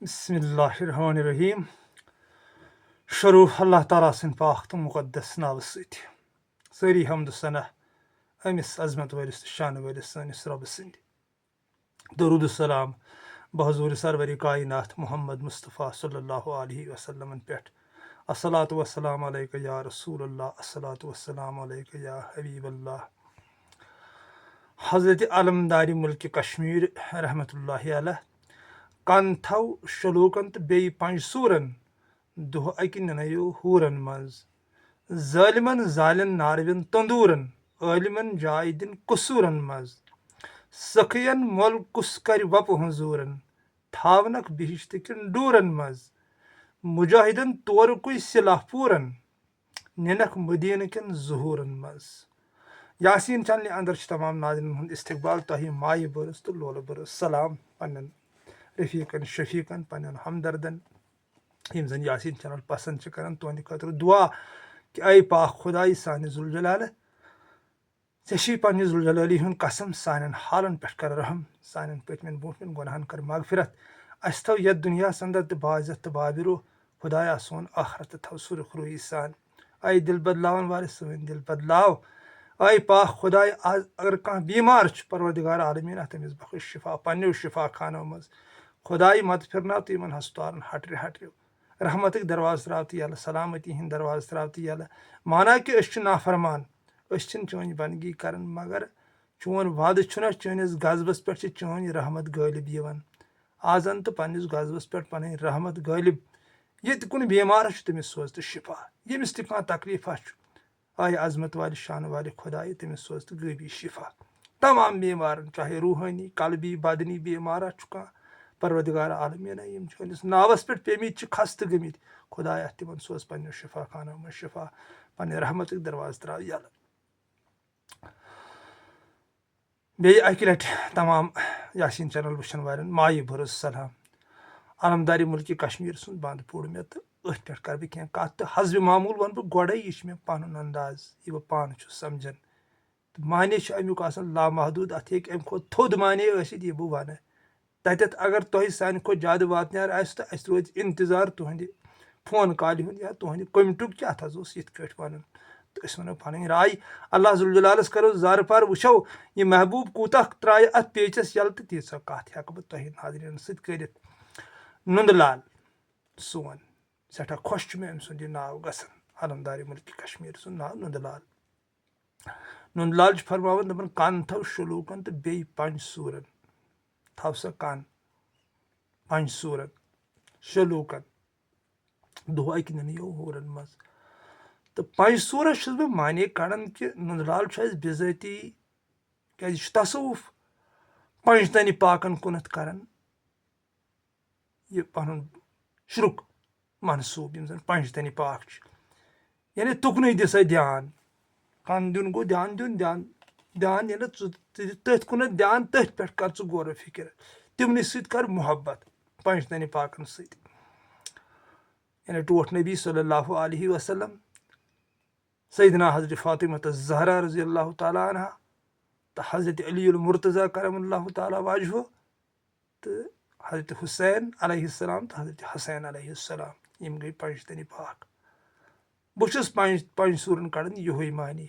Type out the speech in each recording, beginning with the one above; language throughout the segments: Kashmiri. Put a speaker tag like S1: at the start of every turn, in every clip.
S1: बिस्मिल्लाहिर्रहमानिर्रहीम। शुरू अल्लाह ताला सिंद पाक तो मुक़द्दस नाव सती। सारी हमद सना अमिस अजमत वलिस शान वलिस सानिस रब सिंद। दरूद सलाम बहजूर सरवरी कायनात मोहम्मद मुस्तफ़ा सल्लल्लाहु अलैहि वसल्लम पेट। अस्सलातु वस्सलाम अलैका या रसूल अल्लाह, अस्सलातु वस्सलाम अलैका या हबीब अल्लाह। हज़रत अलमदारी मुल्क कश्मीर रहमतुल्लाहि अलैह कान थव शलूकन तो बे पंजसूरन दुह अकि नयो हूरन मज जालिमन जालिन नारविन तंदूरन आलिमन जाय दिन कसूरन मज सखियन मोल कुस कर वप हजूरन थावनक बिहिश्त किन डूरन मज मुजाहिदन तोरकुय सिलाह पूरन निनक मदीन किन जहूरन मज। यासीन चैनल अंदर तमाम नाज़रीन हुंद इस्तकबाल तोह माय बरस तो लोल बरस सलाम पन्न रफ़ीकन शफ़ीकन पन्न हमदर्दन यम जन यासीन चैनल पसंद करान तुंद खतर दुआ कि ऐ पाक खुदाई सानि जुल जलाल षी पन्ने जुल जलाली हुंद कसम सान हालन पे कर रहम सान पतमन बूटमन गुनाहन कर मगफिरत अस थव यथ दुनिया अंदर तो बाज़त तो बाबिरो खुदाया सोन आखरत थव सुरखरुई सान। ऐ दिल बदलावन वाले सन दिल बदलाव। ऐ पाक खुदाई आज अगर कह बीमार परवरदिगार आलमीन तमिस बख्श शिफा पन्नो शिफा खानो मज खुदाई मत फिरना तो इन हस्पतालन हटरे हटरो रहमत दरवाज त्रावत यल सलामती हिंद दरवाज त्रावत यल। माना कि नाफरमान चोन बंदगी कर मगर चोन वाद चनिस गजबस पे चोन रहमत गालिब यवन आजन तो पन्निस गजबस पे पन रहमत गालिब ये कुन बीमार तमिस सोज तो शिफा यमिस तक तकलीफा आय अजमत वाले शान वाले खुदाई तमिस सोज तो गबी शिफा तमाम बीमार चाहे रूहानी कलबी बदनी बीमार परवरदिगार आलमीन यम नावस पे पेमित खस्त गमित खुदाया तिमन सोज पन्नो शिफा खानो मज शिफा पन्ने रहमत दरवाज त्राव यल। बे अकि लट तमाम यासीन चैनल वुचन वाले माय भरोस सलाम। अलमदारी मुल्क कश्मीर सुन बंद पोड़ मे तो अथ पे कर बह कत तो हजब मामूल वन बह गोड़े यह मे पन अंदाज यह बह पान समझन तो माने अमुक लामहदूद अत हे अम खो थोद माने यह बह वन तत अगर तुह सान खो ज्यादा वातनार तो अस रोज इंतजार तुहद फोन कॉल हुंद या तुहद कमेंटुक कि अत ये वन तो वनो पन राय अल्लाह जुल जलालस करो जार पार वुचो यह महबूब कूता त्राय अत पेचस यल तो तीस कत हेक बह तुह नाजरीन सत नुंद लाल सोन सठा खुश मे अम सुंद नाव गसन अलमदारी मुल्क कश्मीर सुन नाव नुंद लाल फरमावन दपन कान थव शलूकन तो बे पंजसूरन थव सा कान पंजसूरन शलूकन दुह अकि नयो हूरन मज तो पंजसूरस बह माने कड़न कि नुंद लाल बिजाती क्या तसवुफ पंजतनी पाकन कुनत करन यह पन शुरुक मनसूब यम जन पंजतनी पाक यानी तुकन दिसा ध्यान कान दिन गो ध्यान दिन ध्यान ध्यान ये तथ कुन ध्यान तथ पे कर गौर फिक्र तिमन सत कर मोहब्बत पंजतनी पाकन सत यानी टोट नबी सल्लल्लाहु अलैहि वसल्लम सैयदना हज़रत फ़ातिमा ज़हरा रज़ी अल्लाह ताला अन्हा तो हज़रत अली मुर्तज़ा करमल्लाहु ताला वजहु तो हज़रत हुसैन अलैहिस्सलाम तो हज़रत हसैन अलैहिस्सलाम यम गई पंजतनी पाक बहुत पंजसूरन कड़न यही मानी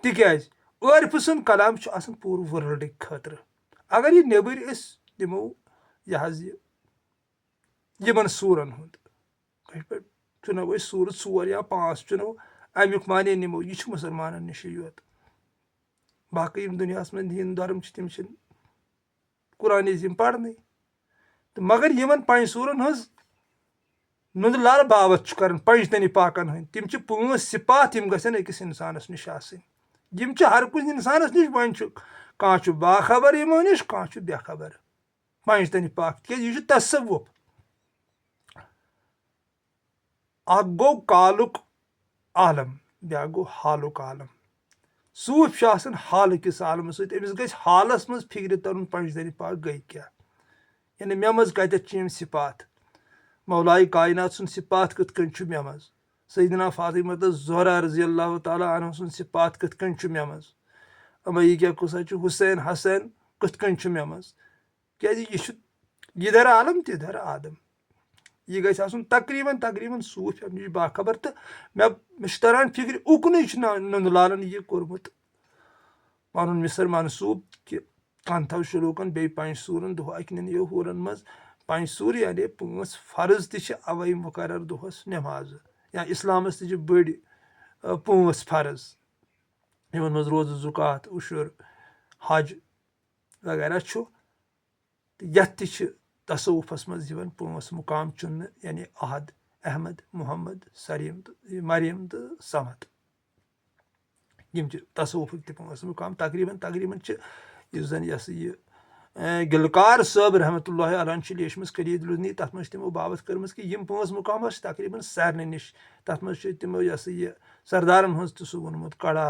S1: तिकाज आरिफ सुन कलाम पूर वर्ल्ड खतर अगर यह नेबर दिमो यह सूरन हुंद चुनो सूर 4 या 5 चुनो अमुक माने निमो यह मुसलमान नश योत बाकी दुनिया में हिंद धर्म तम कुरान अजीम पढ़ने तो मगर यमन पंजसूरन हज नुंद लाल बावत कर पंजतनी पाकन हंद तम 5 सिपात यम गसन अकिस इंसानस निश यम हर कुछ इंसानस निश वन कह बाखबर यमो निश कह बेखबर पंजतनी पाक यह तसव्वुफ अख गो कालुक आलम ब्या गो हालुक आलम सूफ हाल किस आलम समिस ग हालस मज फिक्र तरन पंजतनी पाक गई क्या यानी मे मज कतम सिपात मौलाई कायनात सुन सिपात कत मे मज सैयदना फातिमा ज़हरा रज़ी अल्लाह ताला अन्हा सुन सिपात कत मे मज अमा यह क्या कुसा हुसैन हसैन कत मे मज क्या जिधर आलम तिधर आदम यह गई आसन तकरीबन तकरीबन सूफ अमच बाखबर तो मे तरान फिक्र उकन नंदलालन यह कोर्मुत पन मिसर मनसूब कि कंथव शलूकन बे पंच सूरन दह अकन यो हूरन मज पंच सूर यानी 5 फर्ज तह अवै मुकर्रर दोहस नमाज या इस्लामस तह बड़ 5 फर्ज इन मज रोज़ ज़ुकात उशुर हज वगैरह यथ तसवुफस मज 5 मुकाम चुन यानी अहद अहमद मोहम्मद सरीम मरियम तो समद यम तसवुफ त 5 मुकाम तकरीबन तकरीबन जन यह गिलकार साहब रहमतुल्लाह अलैह लेचम खलीद लुदनी तथ मज तमो बाबत कर्म कि यम 5 मुकाम तकरीबन सारे नश तथ मज तमो यह सरदारन हज तो सह वोनमुत कड़ा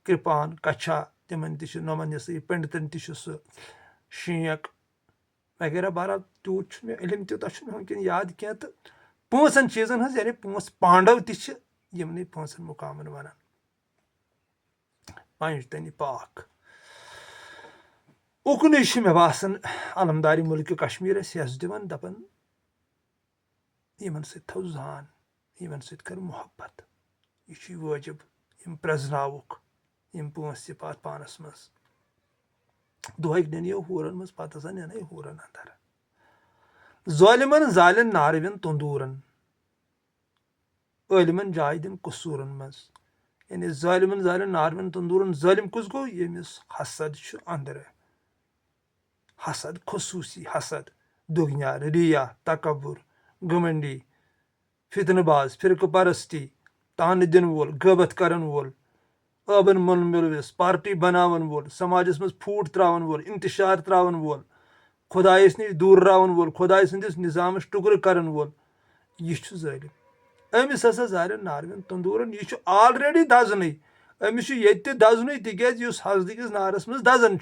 S1: कृपान कच्छा तिमन नमन यह पंडितन तह शेख वगैरह बहरहाल तूत मे इलम तूत वनकन याद कह तो 5 चीजन हज यानी 5 पांडव तमन 5 मुकामन वन पंजतनी पाक उकन मे बासान अलमदारी मुल्क कश्मीर यस दिवन दपन इन सो जान इन सो कर मोहब्बत यह वाजिब यम प्रजनावुक यम 5 सिफात पानस मज दुहक ननियो हूरन मज पत हसा नन हूरन अंदर ज़ालिमन जालिन नारविन तंदूरन आलिमन जाय दिन कसूरन मज यानी ज़ालिमन जालिन नारविन तंदूरन ज़ालिम कुस गो यमिस हसद अंदर हसद खसूसी हसद दुगनियार रिया तकबुर घमंडी फितनबाज फिरक परस्ती तान दिन वोल गबत करन वोल अबन मन मिलविस पार्टी बनावन वोल समाजस मज फूट त्रावन वोल इंतशार त्रावन वोल खुदायस नश दूर रावन वोल खुदाय संदिस निजाम टुकर करन वोल यह ज़ालिम अमिस हसा जारिन नारविन तंदूरन यह ऑलरेडी दजन अमिस ये दजन तिज हजदिस नारस मज दजन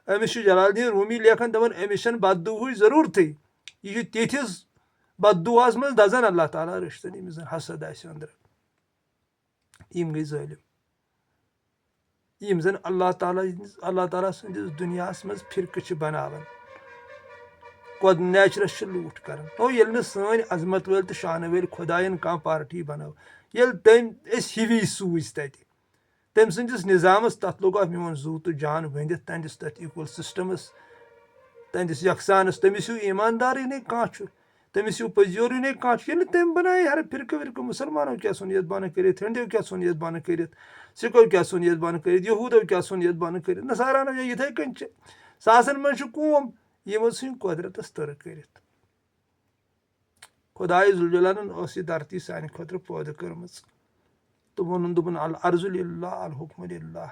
S1: अमिस जलालुद्दीन रूमी लेखन दपान अमिस बददुह जरूरत यह तिथिस बददुआस मज दजन अल्लाह ताला रिश्तन यमिस हसद अंदर यम गई ज़ालिम यम जन अल्लाह ताला संदिस दुनियास मज फिरक बनावन खुद नेचरस लूट कर तो ये सन अजमत वल तो शान वल खुदायन कह पार्टी बनाव ये तम हिवी सूज तम सदिस निजामस तथ लोग मोन जू तो जान वंदित तंदिस तथ इक्वल सिस्टमस तंदिस यकसानस तमिस ईमानदार ने कह तमिस पजियोर ने कह तम बनाए हर फिरक विरक मुसलमानों क्या सुनियत बन कर हिंदो क्या सुनियत बन कर सिखो क्या सुनियत बन कर यहूदो क्या सुनियत बन कर नसारानो इथे कन सासन मज कौम यमो सन कुदरतस तर कर खुदाय जुलजलालन यह धरती सान खुद पैदा कर्म तो वोन दोपन अल अर्जु लिल्लाह अल हुक्म लिल्लाह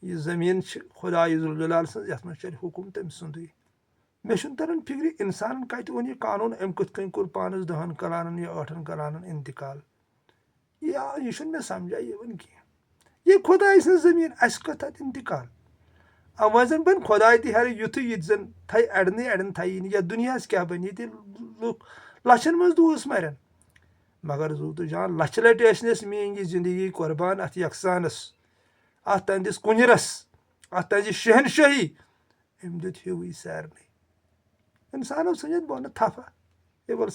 S1: यह जमीन खुदाय जुलजलाल सज यथ मज चल हुकुम तम सुंदे मे तरन फिक्र इंसान कत ओन यह कानून अम कथ कन कोर पानस 10 कलानन या 8 कलानन इंतकाल यह मे समझा यवन कह यह खुदाय सज जमीन अस कत इंतकाल अवजन बन खुदाय हर युथ ये जन थे अड़न अड़न थे या दुनिया क्या बन ये लुक लचन मज दूस मरन मगर जू तो जान लच लट मेन यह जिंदगी कुर्बान अत यकसानस अत तंदिस कुंजरस अत तंदिस शहनशाही अम दुत हिवी सारे इंसानो सनित बोन थफा ये वल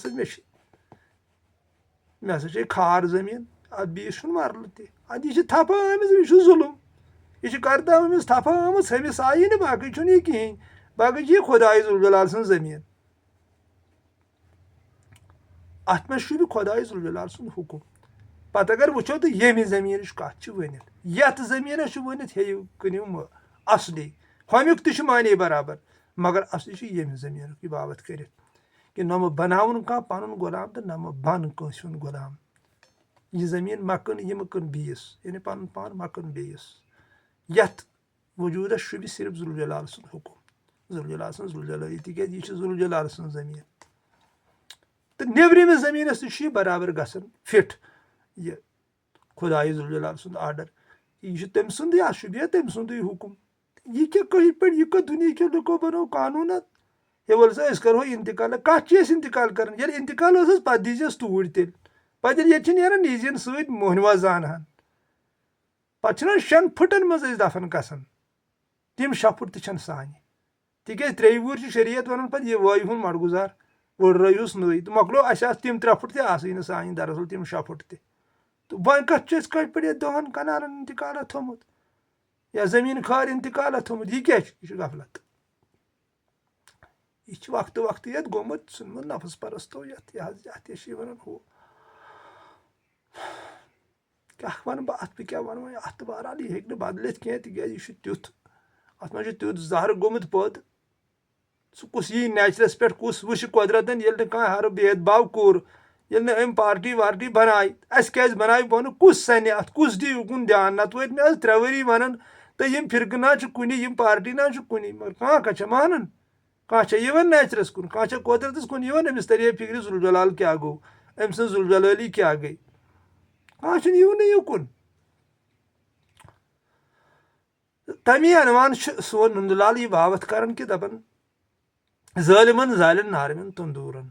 S1: मे हसा खार जमीन अत बीस मरल तत यह थफा आमिस यह जुलुम यह करता अमिस थफा आमस हमिस आई ना बाकी यह कहें बाकी यह खुदाय जुलजलाल सं जमीन अत मे शुभ खुदाय जुलजलाल सं हुकुम पत अगर वो तो यमि जमीन कत वन यथ जमीन वन हे कनिव असली हमुक तह माने बराबर मगर असली यमि जमीन की बाबत कर कि नम बनावन कह पन गुलाम तो नम बन कंस गुलाम यह जमीन मकन यह कन बीस यानी पन पान मकन बेस यथ वजूदस शुभ सिर्फ जुलजलाल सं हुकुम जुलजलाल सं जुलजलाल तिक यह जुलजलाल सं जमीन तो नेबरम जमीनस तह बराबर गसन फिट यह खुदाय जुलजलाल सं आर्डर यह तम सुंद यह शुभ तम सुंद हुकुम यह क्या कहीं पे यह क्या दुनिया के लुको बनो कानून ये वल सा करो इंतकाल कत इंतकाल कर इंतकाल पे दीजिए तूर तेल पे ये नान नीजन सत मोहनवा जानहान पे 6 फुटन मज दफन गसान तम 6 फुट तह सानि تِکیازِ ترٛیٚیہِ وُہٕرۍ چھِ شریعت وَنان پَتہٕ یہِ وٲیہِ ہُنٛد مَڈگُزار ؤڑرٲیہوس نٔے تہٕ مۄکلو اَسہِ آسہٕ تِم 3 پھٕٹ تہِ آسٕے نہٕ سانہِ دراصل تِم 6 پھٕٹ تہِ تہٕ وۄنۍ کَتھ چھُ أسۍ کٔٹۍ پٲٹھۍ یَتھ 2 کَنالَن اِنتِقالہ تھوٚمُت یا زٔمیٖن کھاد اِنتِقالہ تھوٚمُت یہِ کیٛاہ چھُ یہِ چھُ غفلت یہِ چھُ وقتہٕ وقتہٕ یَتھ گوٚمُت ژھُنمُت نفس پرستو یَتھ یہِ حظ یَتھ چھِ وَنان ہُہ کیٛاہ وَنہٕ بہٕ اَتھ بہٕ کیٛاہ وَنہٕ وۄنۍ اَتھ تہٕ بہرحال یہِ ہیٚکہِ نہٕ بدلِتھ کینٛہہ تِکیازِ یہِ چھُ تیُتھ اَتھ منٛز چھُ تیُتھ زہر گوٚمُت پٲدٕ سُہ کُس یی نیچرَس پٮ۪ٹھ کُس وٕچھِ قۄدرَتَن ییٚلہِ نہٕ کانٛہہ ہَرٕ بید باو کوٚر ییٚلہِ نہٕ أمۍ پارٹی وارٹی بَنایہِ اَسہِ کیٛازِ بَنایہِ بۄنہٕ کُس سَنہِ اَتھ کُس دِی اُکُن دیان نَتہٕ وٲتۍ مےٚ حظ 3 ؤری وَنان تہٕ یِم فِرقہٕ نہ چھِ کُنہِ یِم پارٹی نہ چھِ کُنہِ مگر کانٛہہ چھےٚ مانان کانٛہہ چھےٚ یِوان نیچرَس کُن کانٛہہ چھےٚ قۄدرَتَس کُن یِوان أمِس تَرِ ہے فِکرِ ذوالجلال کیٛاہ گوٚو أمۍ سٕنٛز ذوالجلٲلی کیٛاہ گٔے کانٛہہ چھُنہٕ یِونٕے یُکُن تَمی اَنوان چھُ سون نُندٕ لال یہِ باوَتھ کَران کہِ دَپان ظٲلِمَن زالٮ۪ن نارمٮ۪ن تُندوٗرَن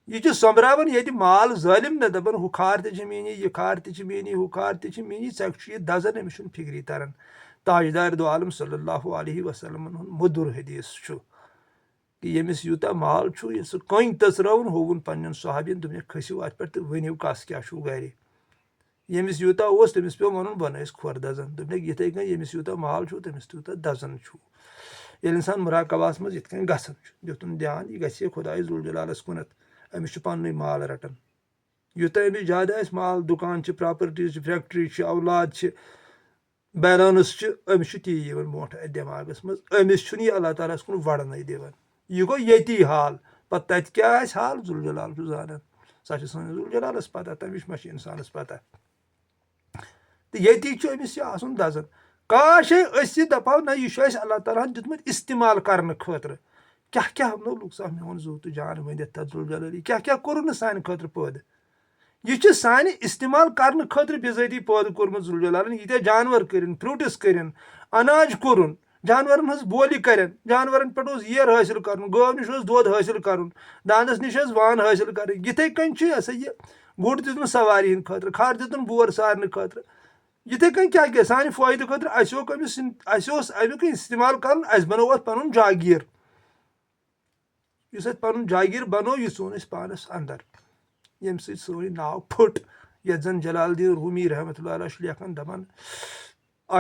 S1: یہِ چھُ سۄمبراوان ییٚتہِ مال ظٲلِم نہ دَپان ہُہ کھار تہِ چھِ میٛٲنی یہِ کھار تہِ چھِ میٛٲنی ہُہ کھار تہِ چھِ میٛٲنی ژَکھ چھُ یہِ دَزان أمِس چھُنہٕ فِکری تَران تاجدار دو عالم صلی اللہُ علیہ وسلمَن ہُنٛد موٚدُر حدیٖث چھُ کہِ ییٚمِس یوٗتاہ مال چھُ ییٚلہِ سُہ کٔنۍ تٔژراوُن ہووُن پنٛنٮ۪ن صحابین دوٚپنکھ کھٔسِو اَتھ پٮ۪ٹھ تہٕ ؤنِو کَس کیٛاہ چھُو گرِ ییٚمِس یوٗتاہ اوس تٔمِس پیوٚو وَنُن بہٕ نہٕ ٲسۍ کھۄر دَزان دوٚپنکھ یِتھَے کٔنۍ ییٚمِس یوٗتاہ مال چھُ تٔمِس تیوٗتاہ دَزان چھُ ییٚلہِ اِنسان مُراقباہَس منٛز یِتھ کٔنۍ گژھان چھُ دِتُن دیان یہِ گژھِ ہے خۄدایہِ ذوالجلالَس کُنَتھ أمِس چھُ پَننُے مال رَٹان یوٗتاہ أمِس زیادٕ آسہِ مال دُکان چھِ پراپرٹیٖز چھِ فیکٹری چھِ اولاد چھِ بیلَنٕس چھِ أمِس چھُ تی یِوان برونٛٹھ اَتھ دٮ۪ماغَس منٛز أمِس چھُنہٕ یہِ اللہ تعالیٰ ہَس کُن وَڑنَے دِوان یہِ گوٚو ییٚتی حال پَتہٕ تَتہِ کیٛاہ آسہِ حال ذوالجلال چھُ زانان سۄ چھِ سٲنِس ذوالجلالَس پَتہ تَمِچ ما چھِ اِنسانَس پَتہ تہٕ ییٚتی چھُ أمِس یہِ آسُن دَزان کاش أسۍ یہِ دَپہو نہ یہِ چھُ اَسہِ اللہ تعالیٰ ہَن دیُتمُت اِستعمال کَرنہٕ خٲطرٕ کیٛاہ کیٛاہ لوٚگ سا میون زُو تہٕ جان ؤنِتھ تَتھ ذوالجلالی کیٛاہ کیٛاہ کوٚرُن نہٕ سانہِ خٲطرٕ پٲدٕ یہِ چھُ سانہِ اِستعمال کَرنہٕ خٲطرٕ بِذٲتی پٲدٕ کوٚرمُت ذوالجلالَن ییٖتیٛاہ جانوَر کٔرِنۍ فرٛوٗٹٕس کٔرِنۍ اَناج کوٚرُن جانوَرَن ہٕنٛز بولہِ کَرن جانوَرَن پٮ۪ٹھ اوس ییر حٲصِل کَرُن گٲو نِش اوس دۄد حٲصِل کَرُن دانَس نِش ٲس وان حٲصِل کَرٕنۍ یِتھَے کٔنۍ چھُ یہِ ہسا یہِ گُر دیُتمُت سَوارِ ہِنٛدِ خٲطرٕ کھَر دیُتُن بور سارنہٕ خٲطرٕ یِتھَے کٔنۍ کیٛاہ گژھِ سانہِ فٲیدٕ خٲطرٕ اَسہِ اوس اَمیُک اِستعمال کَرُن اَسہِ بَنوو اَتھ پَنُن جاگیٖر یُس اَسہِ پَنُن جاگیٖر بَنوو یہِ ژھُن اَسہِ پانَس اَنٛدر ییٚمہِ سۭتۍ سٲنۍ ناو پھٔٹ یَتھ زَن جلال الدیٖن روٗمی رحمتہ اللہ علیہ چھُ لیکھان دَپان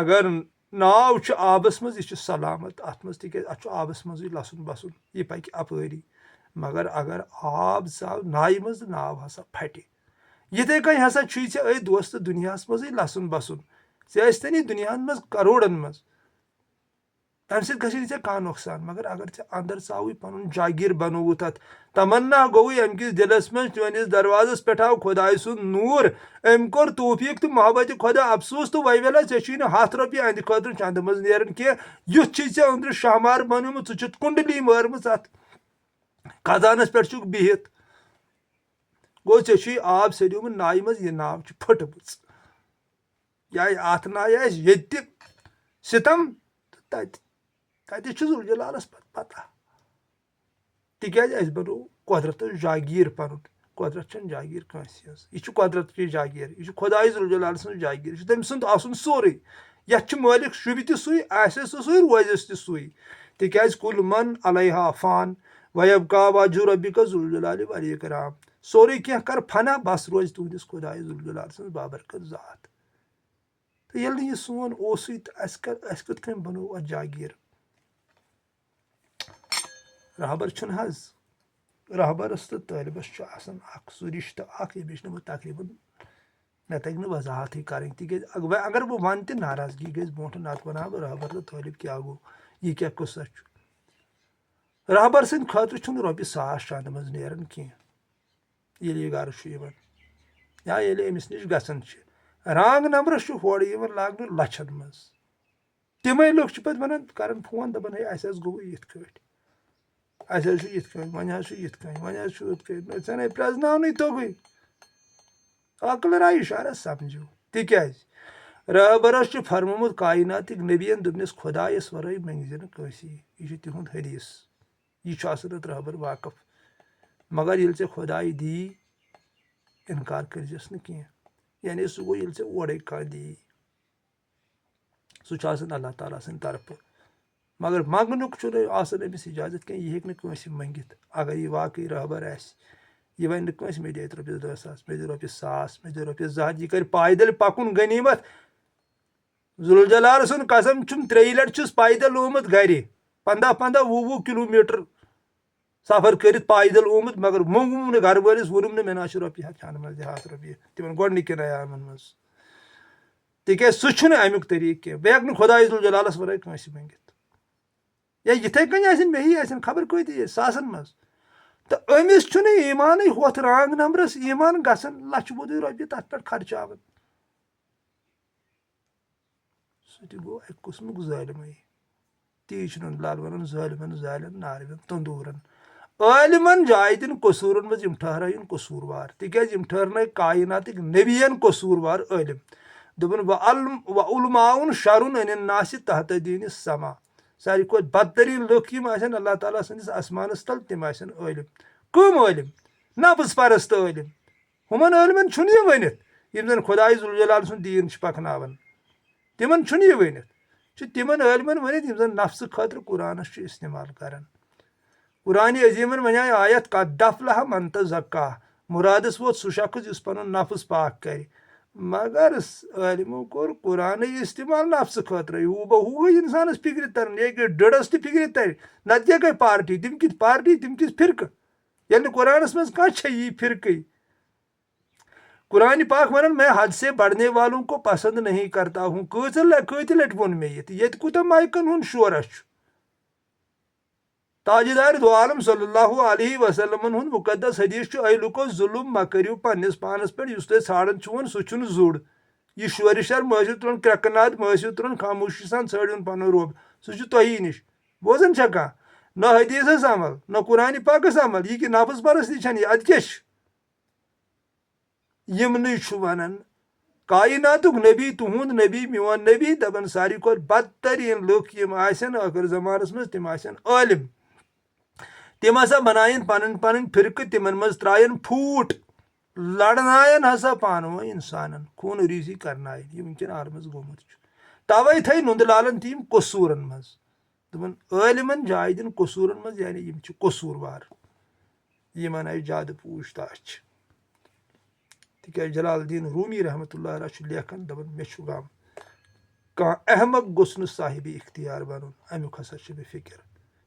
S1: اگر ناو چھُ آبَس منٛز یہِ چھُ سلامت اَتھ منٛز تِکیازِ اَتھ چھُ آبَس منٛزٕے لَسُن بَسُن یہِ پَکہِ اَپٲری مگر اگر آب ژاو ناوِ منٛز تہٕ ناو ہسا پھٹہِ یِتھَے کٔنۍ ہسا چھُے ژےٚ أتھۍ دوستہٕ دُنیاہَس منٛزٕے لَسُن بَسُن ژےٚ ٲسۍتَن یہِ دُنیاہَن منٛز کَروڑَن منٛز تَمہِ سۭتۍ گژھِ نہٕ ژےٚ کانٛہہ نۄقصان مگر اگر ژےٚ اَنٛدر ژاوٕے پَنُن جاگیٖر بَنووُتھ اَتھ تَمنا گوٚوُے اَمہِ کِس دِلَس منٛز چٲنِس دروازَس پٮ۪ٹھ آو خۄداے سُنٛد نوٗر أمۍ کوٚر توفیٖق تہٕ محبتہِ خۄدا اَفسوٗس تہٕ وَویلا ژےٚ چھُے نہٕ 100 رۄپیہِ اَنٛدِ خٲطرٕ چنٛدٕ منٛز نیران کینٛہہ یُتھ چھُے ژےٚ أنٛدرٕ شاہمار بَنیومُت ژٕ چھُتھ کُنڈلی مٲرمٕژ اَتھ خزانَس پٮ۪ٹھ چھُکھ بِہِتھ گوٚو ژےٚ چھُے آب سیٚدیومُت نایہِ منٛز یہِ ناو چھِ پھٔٹمٕژ یا اَتھ نایہِ آسہِ ییٚتہِ تہِ سِتم تہٕ تَتہِ چھُ ذوالجلالَس پَتہ تِکیازِ اَسہِ بَنوو قۄدرَتَس جاگیٖر پَنُن قۄدرَت چھَنہٕ جاگیٖر کٲنٛسہِ ہٕنٛز یہِ چھُ قۄدرَتچی جاگیٖر یہِ چھُ خۄداے ذوالجلال سٕنٛز جاگیٖر یہِ چھُ تٔمۍ سُنٛد آسُن سورُے یَتھ چھُ مٲلِک شوٗبہِ تہِ سُے آسٮ۪س تہِ سُے روزٮ۪س تہِ سُے تِکیازِ کُل من علیہا فان ویبقا وجوٗ رۄبِکَ ذوالجلالِ والاِکرام سورُے کینٛہہ کَر فنا بَس روزِ تُہنٛدِس خۄدایہِ ذوالجلال سٕنٛز بابرکت ذات تہٕ ییٚلہِ نہٕ یہِ سون اوسُے تہٕ اَسہِ کِتھ کٔنۍ بَنوو اَتھ جاگیٖر رہبر چھُنہٕ حظ رہبرس تہٕ طٲلبس چھُ آسان اکھ سُہ رِشتہٕ اکھ ییٚمِچ نہٕ بہٕ تقریٖبن مےٚ تَگہِ نہٕ وضاحتٕے کَرٕنۍ تِکیازِ اگر بہٕ وَنہٕ تہِ ناراضگی گژھِ برونٛٹھ نتہٕ وَنہٕ ہا بہٕ رہبر تہٕ طٲلب کیٛاہ گوٚو یہِ کیٛاہ قٕصہ چھُ رہبر سٕنٛدِ خٲطرٕ چھُنہٕ رۄپیہِ 100 چنٛدٕ منٛز نیران کینٛہہ ییٚلہِ یہِ گرٕ چھُ یِوان یا ییٚلہِ أمِس نِش گژھان چھِ رانٛگ نمبرس چھُ ہورٕ یِوان لاگنہٕ لَچھن منٛز تِمے لُکھ چھِ پَتہٕ وَنان کَران فون دَپان ہے اَسہِ حظ گوٚو یِتھ کٲٹھۍ اَسہِ حظ چھُ یِتھ کٔنۍ وۄنۍ حظ چھُ یِتھ کٔنۍ وۄنۍ حظ چھُ یِتھ کٔنۍ ژےٚ پرٛزناونٕے توٚگُے عقل راے اِشارہ سَمجھو تِکیازِ رہبرس چھُ فرمومُت کایناتٕکۍ نبیَن دوٚپنَس خۄدایَس وَرٲے منٛگزِ نہٕ کٲنٛسی یہِ چھُ تِہُنٛد حدیٖث یہِ چھُ آسان اَتھ رہبر واقف مگر ییٚلہِ ژےٚ خۄداے دی اِنکار کٔرزٮ۪س نہٕ کینٛہہ یعنی سُہ گوٚو ییٚلہِ ژےٚ اورَے کانٛہہ دی سُہ چھُ آسان اللہ تعالیٰ سٕنٛدِ طرفہٕ मगर मंगनुक छुनहٕ आसान अमिस इजाजत कहें यह हेक्क नहٕ कٲंसि मंगित अगर यह वाकई रहबर आसि यह वन नहٕ कٲंसि मे दे रॉपियस 10,000 मे दे रॉपियस 1,000 मे दे रॉपियस 200 यह कर पैदल पकुन गनीमत जुल जलाल सुन कसम छुम 3 लट छुस पैदल ओमुत गर 15-20 किलोमीटर सफर कर पैदल ओमुत मगर मोंगुम नहٕ घर वालिस वोनुम नहٕ मे ना रॉपिय खान मज दे 100 रॉपिय तिमन गोडनिकन अयामन मज तिकेज सह छुनहु अमुक तरीक कह बह हेक्क नहु खुदाई जुल जलालस वराय कٲंसि मंगित या यिथे कन आसन मे ही आसन खबर कत सासन मज तो अमिस छुनहु ईमान होथ रांग नंबरस ईमान गसन लछ बोध रॉपिय तथ पे खर्चावन सह गो एक किस्मुक जालिमई ती लाल वन जालिमन जालन नारवन तंदूरन आलिमन जाय दिन कसूरन मज ठहराइन कसूरवार तिकेज ठहरन कायनातिक नबियन कसूरवार आलिम दोपन व उलमाउन शरुन अनिन नासि तहत दीन समा सारी को बदतरीन लुक यम आसन अल्लाह ताला सनिस आसमानस तल तिम आसन आलिम कम आलिम नफ्स परस्त आलिम हुमन आलिमन छुन यह वनित यम जन खुदाई जुल जलाल सुन दीन पकनावन तिमन छुन यह वनित तिमन आलिमन वनित यम जन नफ्स खतर कुरानस इस्तेमाल करन कुरान अजीमन वनाय आयत कद अफलह मन तज़क्का मुरादस वोत सह शख्स युस पनुन नफ्स पाक कर मगर आलिमो कोर कुरान इस्तेमाल नफ्स खतर हू बहु गई इंसानस फिक्र तरन ये गई डड़स तो फिक्र तर नत क्या गई पार्टी तिम किस पार्टी तिम किस फिरक ये कुरानस मज कह यी फिरक कुरान पाक वन मैं हद से बढ़ने वालों को पसंद नहीं करता हूँ कत लट वोन मे ये कूत माइकन हूं शोर ताजदार दो आलम सल्लल्लाहु अलैहि वसल्लम हुंद मुकद्दस हदीस ऐ लुको जुल्म मा करियो पन्निस पानस पे युस तुम ाड़न छुवन सह छुन जुड़ यह शोरिशर मसिव तुरन क्रकनाद मसिव तुरन खामोशी सान ाड़न पन रोब सह तुही निश बोजन छा कह न हदीसस अमल न कुरान पाकस अमल यह कि नफ्स परस्ती छन यह अद क्या यमन वन कायनातुक नबी तुहुंद नबी मोन नबी दपन सारी को बदतरीन लुक यम आसन आखिर जमानस मज तिम आसन आलिम तिम हसा बनायन पन पन फिरक तिमन मज त्रायन फूट लड़नायन हसा पान वो इंसानन खून रीजी करनायन यह वनकन आलमस गोमुत तवे थे नुंद लालन तीम कसूरन मज दोपन आलिमन जाय दिन कसूरन मज यानी यम कसूरवार यमन आय ज्यादा पूछताछ तिक जलालुद्दीन रूमी रहमतुल्लाह अलैह लेखन दपन मे गम कह अहमक गोस न साहिब इख्तियार बनन अमुक हसा मे फिक्र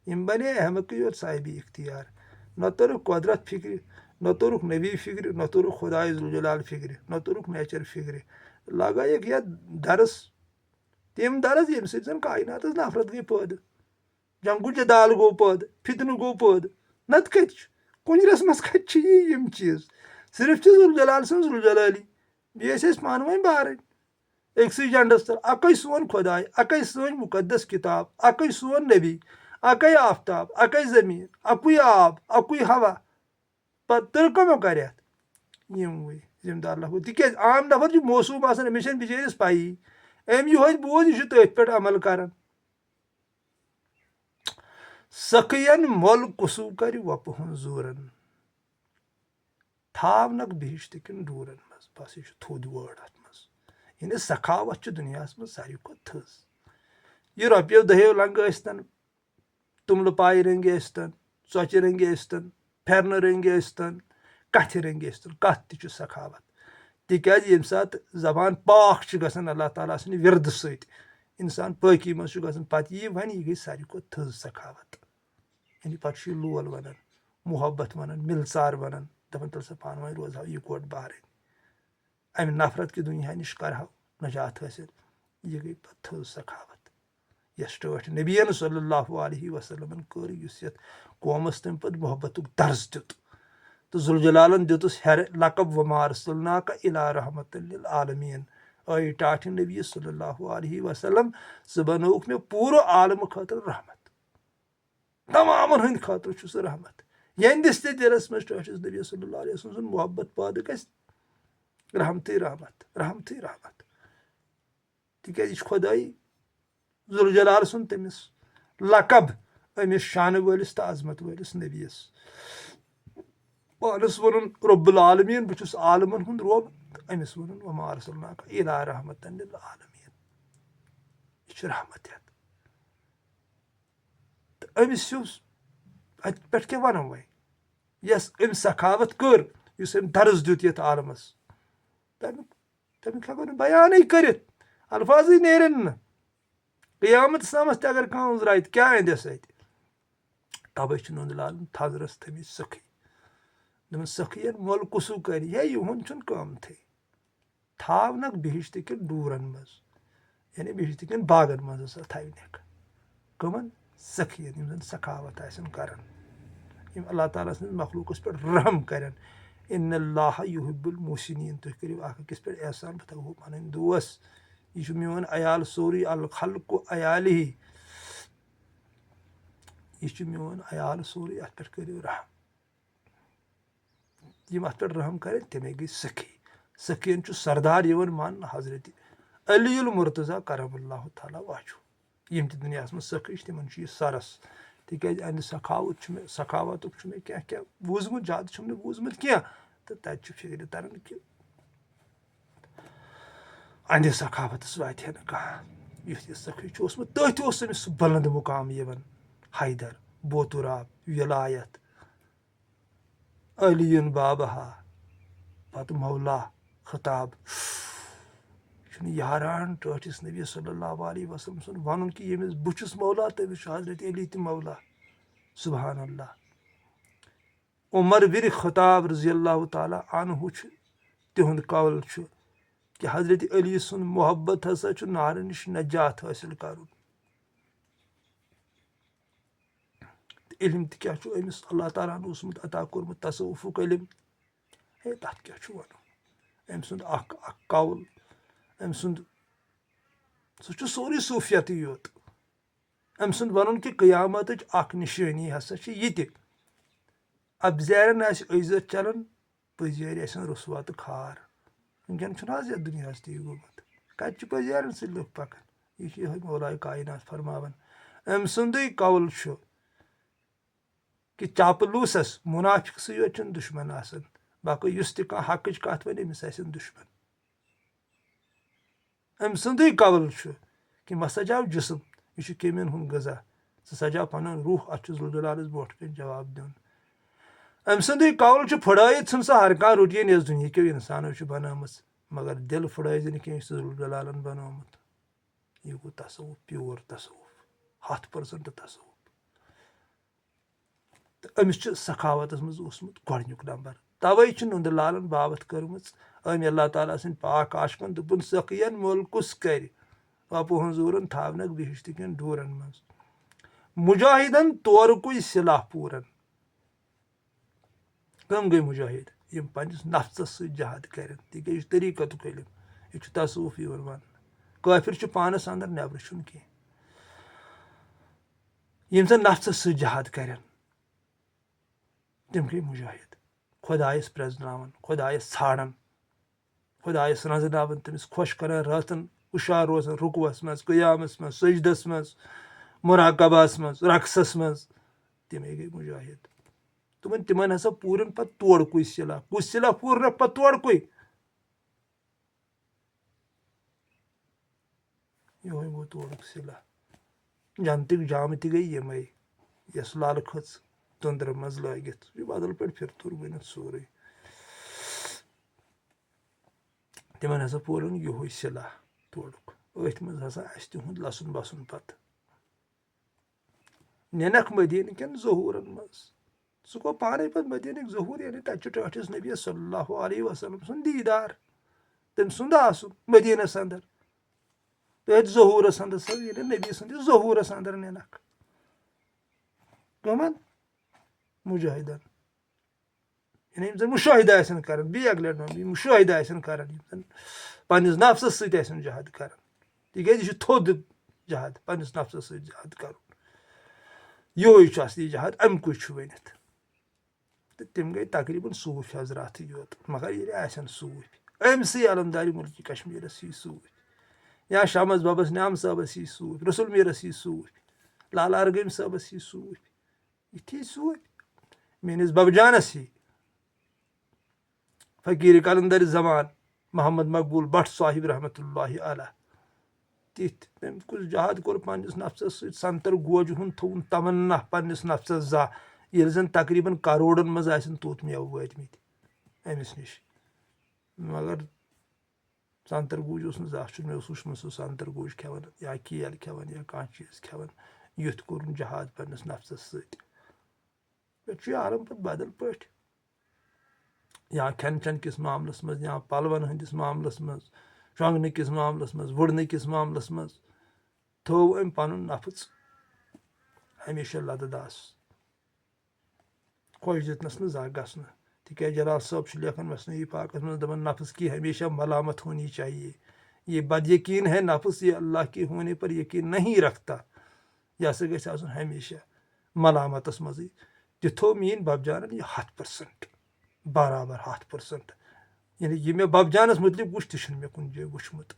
S1: यम बने अहमक योत साहिब इख्तियार न तोरुक कुदरत फिक्र न तोरुक नबी फिक्र न तोरुक खुदाई जुल जलाल फिक्र न तोरुक नेचर फिक्र लगायक या दरस तम दरस यम सन कायनात नफरत गई पैद जंगु जदाल गो पैद फितन गो पैद नत कत कुंजरस मज कत यम चीज सिर्फ जुल जलाल सन जुल जलाली बे पान वन बार अक्स झंडस तल अक सोन खुदाई अक सन मुकद्दस किताब अक सोन नबी अक आफ्ताब अक जमीन अकुई आब अकुई हवा पत्तर कमो कर यम वही जिम्मेदार लगो तिकेज आम नफर मौसूम आसान अमिस बिचारिस पाई अम यह बोझ यह तथ पे अमल कर सखयन मोल कुसु कर वप हूं जोरन थावनक बिहिश्त किन डूरन मज बस यह थोद वर्ड अत मज यानी सखावत दुनिया मज सारी को थज यह रॉपियो दहियो लंग स्तन तुमल पाय रंग स्तन चौचि रंग स्तन फेरन रंग स्तन कथ रंग स्तन कथ ति सखावत तिकाज यम सात जबान पाक गसन अल्लाह ताला सनि विरद सत इंसान पाकी मज गसन पत यह वन यह गई सारी को थज सखावत यानी पे लोल वन मोहब्बत वन मिलसार वन दपन तल सा पान वन रोज यह कोट बार अम नफरत की दुनिया नश कर नजात हासिल यह गई थज सखावत यस टठ नबीन सल्लल्लाहु अलैहि वसल्लम कर कौमस तम पे मोहब्बतुक दर्ज दित तो जुल जलालन दितुस हेर लकब वमा अरसलनाका इला रहमतल लिल आलमीन आई टाठ नबी सल्लल्लाहु अलैहि वसल्लम सह बनोक मे पूरा आलम खतर रहमत तमामन हंद खतर छुस रहमत यंदिस ते दिलस मज टाठिस नबी सल्लल्लाहु अलैहि वसल्लम मोहब्बत पाद गस रहमती रहमत तिकाज खुदाई जुल जलाल सुन तमिस लकब अमिस शान वलिस तो अजमत वलिस नबीस पानस वन रब्बुल आलमीन बहुत आलमन हुंद रब अमिस वन वमा अरसलनाका इला रहमतन लिल आलमीन यह रहमत أمِس چھُ اَتہِ پٮ۪ٹھ کیٛاہ وَنو وۄنۍ یۄس أمۍ سخاوت کٔر یُس أمۍ درس دیُت یَتھ عالمس تَمیُک ہٮ۪کو نہٕ بیانٕے کٔرِتھ الفاظٕے نیرن نہٕ قیامتس تامَتھ تہِ اگر کانٛہہ أنٛزرایہِ تہٕ کیٛاہ أنٛدٮ۪س اَتہِ تَوَے چھُ نُندٕ لالن تھزرس تھٲمٕتۍ سخٕے دوٚپُن سخٕیَن مۄل کُسُو کرِ ہے یِہُنٛد چھُنہٕ قۭمتھٕے تھاونکھ بِہِشتہٕ کٮ۪ن ڈوٗرن منٛز یعنی بِہِشتہٕ کٮ۪ن باغن منٛز ہسا تھاونکھ کٕمن سخین یِم زن سخاوت آسن کران یِم اللہ تعالیٰ سٕنٛدِس مخلوٗقس پٮ۪ٹھ رحم کرن اِنَ اللّٰہِ یُحِبُّ الْمُحْسِنِیٖن تُہۍ کٔرِو اکھ أکِس پٮ۪ٹھ احسان بہٕ تھاوہو پنٕنۍ دوس یہِ چھُ میون عیال سورُے الخلقُ عیالہِ یہِ چھُ میون عیال سورُے اتھ پٮ۪ٹھ کٔرِو رحم یِم اتھ پٮ۪ٹھ رحم کرن تِمے گٔے سخی سخین چھُ سردار یِوان ماننہٕ حضرت علی المُرتضیٰ کرم اللہ تعالیٰ واجوٗ یِم تہِ دُنیاہس منٛز سخی چھِ تِمن چھُ یہِ سرس تِکیٛازِ اَنہِ سخاوتُک چھُ مےٚ کینٛہہ کینٛہہ بوٗزمُت زیادٕ چھُم نہٕ بوٗزمُت کینٛہہ تہٕ تَتہِ چھُ فِکرِ تران کہِ اَنہِ سخاوتس واتہِ ہا نہٕ کانٛہہ یُتھ یہِ سخی چھُ اوسمُت تٔتھۍ اوس أمِس سُہ بلند مُقام یِوان حیدر بوتُراب وِلایت علیٖن بابہا پتہٕ مولا خطاب یہِ چھُنہٕ یاران ٹٲٹھِس نبی صلی اللہ علیہ وسلم سُنٛد وَنُن کہِ ییٚمِس بہٕ چھُس مولا تٔمِس چھُ حضرت علی تہِ مولا سبحان اللہ عمر بِن خطاب رضی اللہ تعالیٰ عنہُ چھُ تِہُنٛد قول چھُ کہِ حضرت علی سُنٛد محبت ہسا چھُ نارٕ نِش نجات حٲصِل کرُن تہٕ علم تہِ کیٛاہ چھُ أمِس اللہ تعالیٰ ہن اوسمُت عطا کوٚرمُت تصوُفُک علم ہے تتھ کیٛاہ چھُ وَنُن أمۍ سُنٛد اکھ قول أمۍ سُنٛد سُہ چھُ سورُے صوٗفیتٕے یوت أمۍ سُنٛد وَنُن کہِ قیامتٕچ اکھ نِشٲنی ہسا چھِ یہِ تہِ ابزارٮ۪ن آسہِ عزت چلان پٔزیٲرۍ آسن رُسوا تہٕ کھار وٕنکیٚن چھُنہٕ حظ یتھ دُنیاہس تہِ یہِ گوٚمُت کتہِ چھِ پٔزیارٮ۪ن سۭتۍ لُکھ پکان یہِ چھُ یِہوے مولایہِ کاینات فرماوان أمۍ سُنٛدُے قول چھُ کہِ چاپلوٗسس مُنافِقسٕے یوت چھُنہٕ دُشمن آسان باقٕے یُس تہِ کانٛہہ حقٕچ کتھ وَنہِ أمِس آسن دُشمن أمۍ سُنٛدُے قول چھُ کہِ مےٚ سجاو جسم یہِ چھُ کیٚمٮ۪ن ہُنٛد غذا ژٕ سجاو پنُن روح اتھ چھُ ذوالجلالس برونٛٹھ کَنۍ جواب دیُن أمۍ سُنٛدُے قول چھُ پھٕڑٲیِتھ ژھٕن سا ہر کانٛہہ رُٹیٖن یۄس دُنہِکیو اِنسانو چھِ بنٲومٕژ مگر دِل پھٕڑٲے زِ نہٕ کینٛہہ یُس ذوالجلالن بنومُت یہِ گوٚو تصوُف پیور تصوُف 100% تصوُف تہٕ أمِس چھُ سخاوتس منٛز اوسمُت گۄڈنیُک نمبر توے چھِ نُندٕ لالن باوتھ کٔرمٕژ أمۍ اللہ تعالیٰ سٕنٛدۍ پاک عاشقن دوٚپُن سخین مۄل کُس کرِ وۄپہٕ حضوٗرن تھاونکھ بِہِشتہٕ کٮ۪ن ڈوٗرن منٛز مُجاہِدن تورکُے سِلاح پوٗرن کٕم گٔے مُجاہِد یِم پننِس نفژس سۭتۍ جہاد کرن تِکیٛازِ یہِ چھُ طریٖقتُک علم یہِ چھُ تصوُف یِوان وننہٕ کٲفِر چھُ پانس انٛدر نٮ۪برٕ چھُنہٕ کینٛہہ یِم زن نفژس سۭتۍ جہاد کرن تِم گٔے مُجاہِد خۄدایس پرٛزناوان خۄدایس ژھانڈان خۄدایس نظرناوان تٔمِس خۄش کران راتن ہُشار روزان رُکوس منٛز قیامس منٛز سجدس منٛز مُراقبس منٛز رقصس منٛز تِمے گٔے مُجاہِد دوٚپُن تِمن ہسا پوٗرن پتہٕ تورکُے سِلاح کُس سِلاح پوٗرنکھ پتہٕ تورکُے یِہوے گوٚو تورُک سِلاح جنتٕکۍ جامہٕ تہِ گٔے یِمے یۄس لالہٕ کھٔژ دۄندرٕ منٛز لٲگِتھ یہِ بدل پٲٹھۍ پھِرتھُر بٔنِتھ سورُے تِمن ہسا پوٗرن یِہوے سِلاح تورُک أتھۍ منٛز ہسا آسہِ تِہُنٛد لسُن بسُن پتہٕ نِنکھ مدیٖنہٕ کٮ۪ن ظہوٗرن منٛز سُہ گوٚو پانے پتہٕ مدیٖنٕکۍ ظہوٗر یعنی تتہِ چھُ ٹٲٹھِس نبی صلی اللہ علیہ وسلم سُنٛد دیٖدار تٔمۍ سُنٛد آسُن مدیٖنس انٛدر تٔتھۍ ظہوٗرس انٛدر ییٚلہِ نبی سٕنٛدِس ظہوٗرس انٛدر نِنکھ کٕمن مُجاہِدن یعنی یِم زن مُشٲہِدٕ آسن کران بیٚیہِ اکہِ لٹہِ وَنہٕ بہٕ یِم مُشٲہِدٕ آسن کران یِم زن پننِس نفژس سۭتۍ آسن جہاد کران تِکیٛازِ یہِ چھُ تھوٚد جہاد پننِس نفژس سۭتۍ جہاد کرُن یِہوے چھُ اصلی جہاد اَمہِ کُے چھُ ؤنِتھ تہٕ تِم گٔے تقریٖبن صوٗفۍ حضراتٕے یوت مگر ییٚلہِ آسن صوٗفۍ أمۍسٕے علمدارِ مُلکہِ کشمیٖرس یی صوٗفۍ یا شمس بابس نعام صٲبس یی صوٗفۍ رسول میٖرس یی صوٗفۍ لالہ ارغٲمۍ صٲبس یی صوٗفۍ یِتھی صوٗفۍ میٲنِس ببجانس یی فقیٖر کلندر زمان محمد مقبوٗل بٹ صاحب رحمتہ اللہ علیہ تِتھۍ تٔمۍ کُس جہاد کوٚر پنٛنِس نفسَس سۭتۍ سنتر گوجہِ ہُنٛد تھوٚوُن تمنا پنٛنِس نفسَس زانٛہہ ییٚلہِ زن تقریٖبن کروڑن منٛز آسن توٚت میوٕ وٲتمٕتۍ أمِس نِش مگر سنتر گوٗج اوس نہٕ زانٛہہ چھُ مےٚ اوس وٕچھمُت سُہ سنتر گوٗج کھٮ۪وان یا کیل کھٮ۪وان یا کانٛہہ چیٖز کھٮ۪وان یُتھ کوٚرُن جہاد پنٛنِس نفسَس سۭتۍ پٮ۪ٹھ چھُ یہِ عالم پتہٕ بدل پٲٹھۍ یا کھٮ۪ن چٮ۪ن کِس معاملس منٛز یا پلون ہٕنٛدِس معاملس منٛز شۄنٛگنہٕ کِس معاملس منٛز وُڑنہٕ کِس معاملس منٛز تھوٚو أمۍ پنُن نفٕژ ہمیشہ لدٕداس خۄش دِتنس نہٕ زانٛہہ گژھنہٕ تِکیٛازِ جلال صٲب چھُ لیکھان مثنوی پاکس منٛز دپان نفٕژ کی ہمیشہ ملامت ہونی چاہیے یہ بد یقین ہے نفٕژ یہ اللہ کے ہونے پر یقین نہیں رکھتا یہِ ہسا گژھِ آسُن ہمیشہ ملامتس منٛزٕے تہِ تھوٚو میٲنۍ ببجانن یہِ 100% برابر 100% یعنی یہِ مےٚ ببجانس مُتعلِق وٕچھ تہِ چھُنہٕ مےٚ کُنہِ جایہِ وٕچھمُت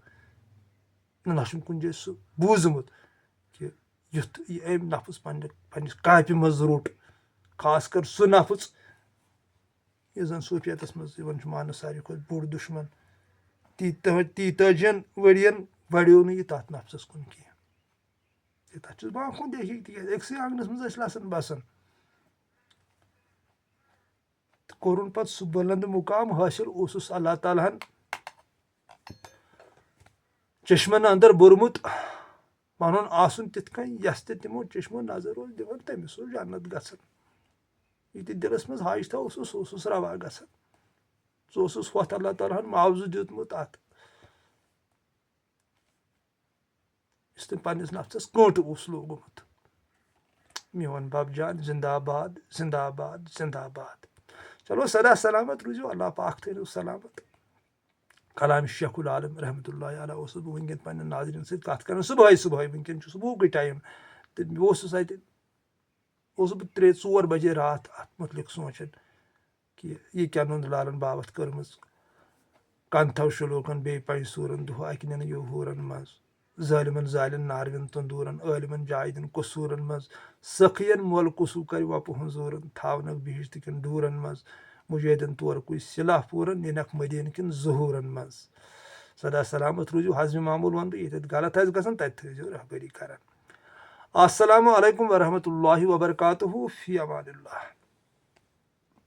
S1: نہ چھُم کُنہِ جایہِ سُہ بوٗزمُت کہِ یُتھ یہِ أمۍ نفٕژ پننِس کاپہِ منٛز روٚٹ خاص کر سُہ نفٕژ یُس زن صوٗفیتس منٛز یِوان چھُ ماننہٕ ساروی کھۄتہٕ بوٚڑ دُشمن تیٖتٲجین ؤرین بڑیو نہٕ یہِ تتھ نفژس کُن کینٛہہ تتھ چھُس بہٕ آنکھوں دیکھی تِکیٛازِ أکسٕے آنٛگنس منٛز ٲسۍ لسن بسان تہٕ کوٚرُن پتہٕ سُہ بُلند مُقام حٲصِل اوسُس اللہ تعالیٰ ہن چشمن اندر بوٚرمُت پنُن آسُن تِتھ کٔنۍ یس تہِ تِمو چشمو نظر اوس دِوان تٔمِس اوس جنت گژھان یہِ تہِ دِلس منٛز ہاش تھاو اوسُس سُہ اوسُس روا گژھان سُہ اوسُس ہۄتھ اللہ تعالیٰ ہن معاوضہٕ دیُتمُت اتھ یُس تٔمۍ پننِس نفژس کٲنٛٹہٕ اوس لوگمُت میون ببجان زندہ باد چلو سدا سلامت روٗزِو اللہ پاک تھٲینو سلامت کلام شیخ العالم رحمتہ اللہ علیہ اوسُس بہٕ وٕنکیٚن پننٮ۪ن ناظریٖن سۭتۍ کتھ کران صبحٲے وٕنکیٚن چھُ صبحُکُے ٹایم تہٕ مےٚ اوسُس بہٕ 3-4 بجے راتھ اتھ مُتعلق سونٛچان کہِ یہِ کیٛاہ نُند لالن بابتھ کٔرمٕژ کنتھو شلوکن بیٚیہِ پنٛجہِ سوٗرن دۄہ اکہِ نِنہٕ ہوٗرن منٛز ظٲلمن زالٮ۪ن ناروٮ۪ن تندوٗرن عٲلمن جایدن قصوٗرن منٛز سخین مول قصوٗ کرِ وۄپہٕ ہُنٛزوٗرن تھاونکھ بِہِشت کٮ۪ن ڈوٗرن منٛز مُجٲہدن تورکُے سِلاح پوٗرن نِنکھ مدیٖنہٕ کٮ۪ن ظہوٗرن منٛز سدا سلامت روٗزِو حضرِ معموٗل ونہٕ بہٕ ییٚتٮ۪تھ غلط آسہِ گژھان تتہِ تھٲیزیو رہبری کران السلام علیکم ورحمۃ اللہ وبرکاتہ فی امان اللہ